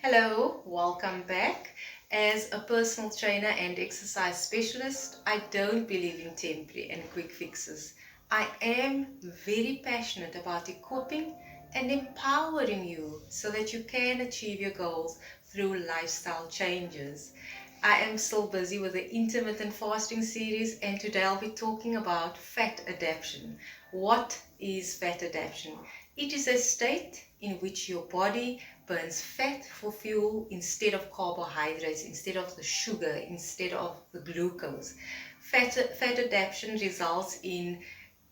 Hello, welcome back. As a personal trainer and exercise specialist, I don't believe in temporary and quick fixes. I am very passionate about equipping and empowering you so that you can achieve your goals through lifestyle changes. I am still busy with the intermittent fasting series, and today I'll be talking about fat adaptation. What is fat adaptation? It is a state in which your body burns fat for fuel instead of carbohydrates, instead of the sugar, instead of the glucose. Fat adaptation results in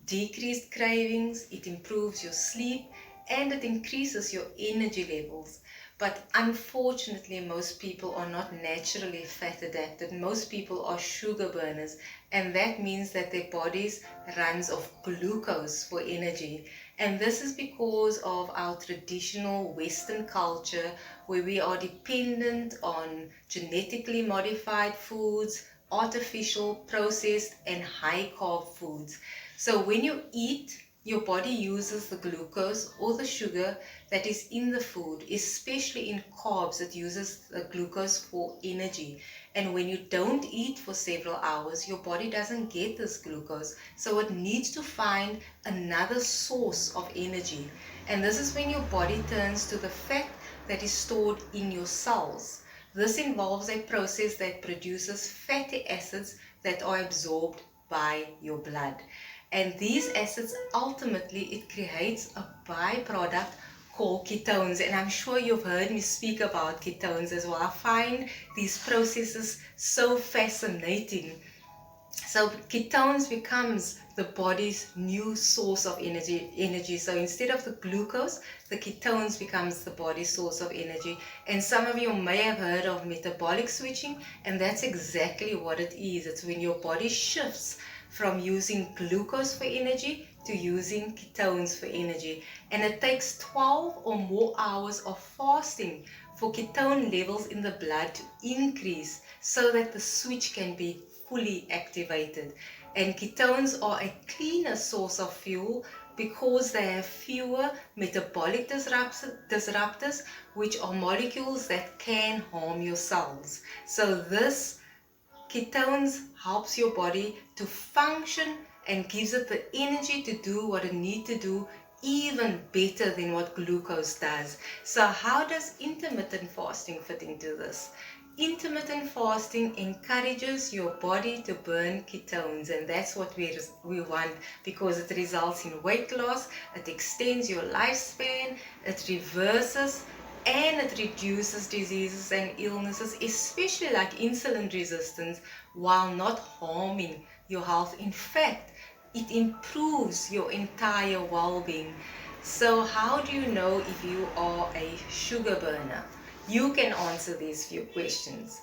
decreased cravings, it improves your sleep, and it increases your energy levels. But unfortunately, most people are not naturally fat adapted. Most people are sugar burners, and that means that their bodies runs off glucose for energy. And this is because of our traditional Western culture where we are dependent on genetically modified foods, artificial, processed, and high carb foods. So when you eat, your body uses the glucose or the sugar that is in the food, especially in carbs. It uses the glucose for energy. And when you don't eat for several hours, your body doesn't get this glucose. So it needs to find another source of energy. And this is when your body turns to the fat that is stored in your cells. This involves a process that produces fatty acids that are absorbed by your blood. And these acids, ultimately, it creates a byproduct called ketones. And I'm sure you've heard me speak about ketones as well. I find these processes so fascinating. So ketones becomes the body's new source of energy. So instead of the glucose, the ketones becomes the body's source of energy. And some of you may have heard of metabolic switching, and that's exactly what it is. It's when your body shifts from using glucose for energy to using ketones for energy. And it takes 12 or more hours of fasting for ketone levels in the blood to increase so that the switch can be fully activated. And ketones are a cleaner source of fuel because they have fewer metabolic disruptors, which are molecules that can harm your cells. So this ketones helps your body to function and gives it the energy to do what it needs to do even better than what glucose does. So how does intermittent fasting fit into this? Intermittent fasting encourages your body to burn ketones, and that's what we want because it results in weight loss, it extends your lifespan, it reverses and it reduces diseases and illnesses, especially like insulin resistance, while not harming your health. In fact, it improves your entire well-being. So how do you know if you are a sugar burner? You can answer these few questions.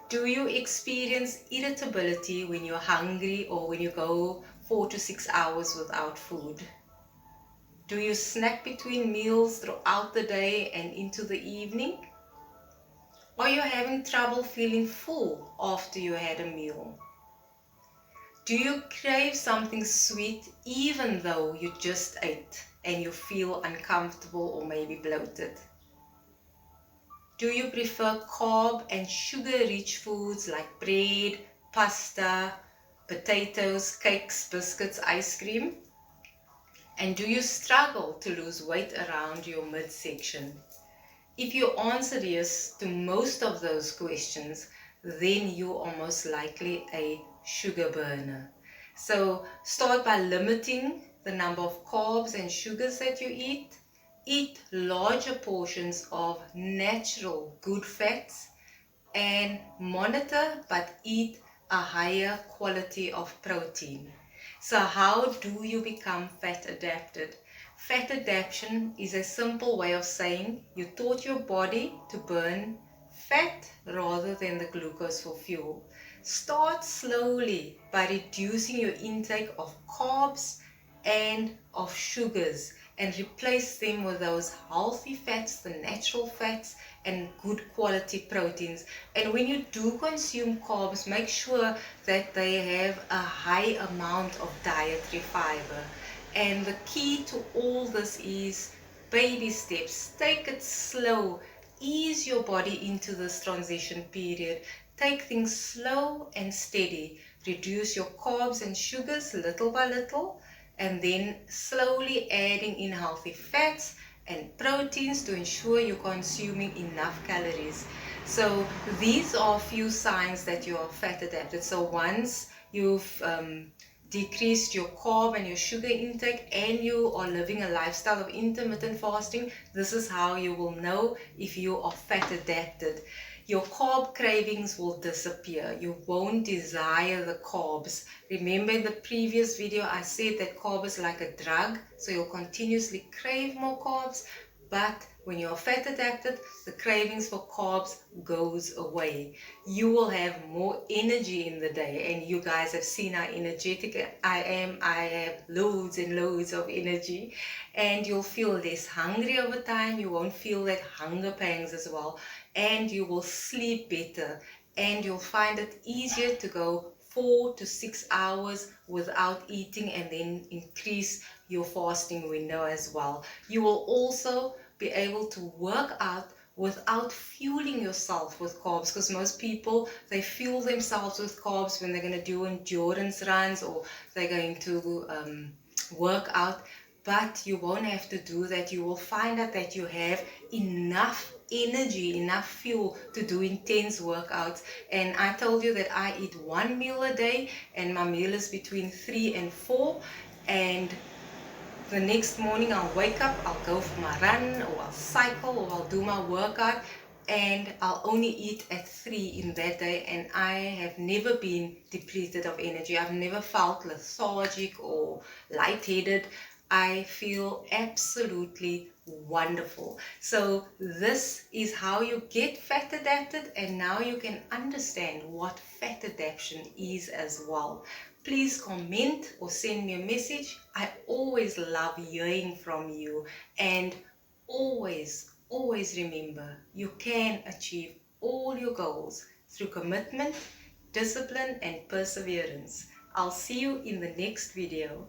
Do you experience irritability when you're hungry or when you go 4 to 6 hours without food? Do you snack between meals throughout the day and into the evening? Are you having trouble feeling full after you had a meal? Do you crave something sweet even though you just ate and you feel uncomfortable or maybe bloated? Do you prefer carb and sugar-rich foods like bread, pasta, potatoes, cakes, biscuits, ice cream? And do you struggle to lose weight around your midsection? If you answer yes to most of those questions, then you are most likely a sugar burner. So start by limiting the number of carbs and sugars that you eat. Eat larger portions of natural good fats and monitor but eat a higher quality of protein. So how do you become fat adapted? Fat adaptation is a simple way of saying you taught your body to burn fat rather than the glucose for fuel. Start slowly by reducing your intake of carbs and of sugars and replace them with those healthy fats, the natural fats, and good quality proteins. And when you do consume carbs, make sure that they have a high amount of dietary fiber. And the key to all this is baby steps. Take it slow. ease your body into this transition period. Take things slow and steady. Reduce your carbs and sugars little by little, and then slowly adding in healthy fats and proteins to ensure you're consuming enough calories. So these are a few signs that you are fat adapted. So once you've decreased your carb and your sugar intake and you are living a lifestyle of intermittent fasting, this is how you will know if you are fat adapted. Your carb cravings will disappear. You won't desire the carbs. Remember in the previous video I said that carb is like a drug, so you'll continuously crave more carbs, but when you're fat adapted, the cravings for carbs goes away. You will have more energy in the day, and you guys have seen how energetic I am. I have loads and loads of energy, and you'll feel less hungry over time. You won't feel that hunger pangs as well, and you will sleep better, and you'll find it easier to go 4 to 6 hours without eating and then increase your fasting window as well. You will also be able to work out without fueling yourself with carbs, because most people, they fuel themselves with carbs when they're going to do endurance runs or they're going to work out, but you won't have to do that. You will find out that you have enough energy, enough fuel to do intense workouts. And I told you that I eat 1 meal a day, and my meal is between 3 and 4, and the next morning I'll wake up, I'll go for my run, or I'll cycle, or I'll do my workout, and I'll only eat at 3 in that day, and I have never been depleted of energy. I've never felt lethargic or lightheaded. I feel absolutely wonderful. So this is how you get fat adapted, and now you can understand what fat adaptation is as well. Please comment or send me a message. I always love hearing from you, and always remember, you can achieve all your goals through commitment, discipline, and perseverance. I'll see you in the next video.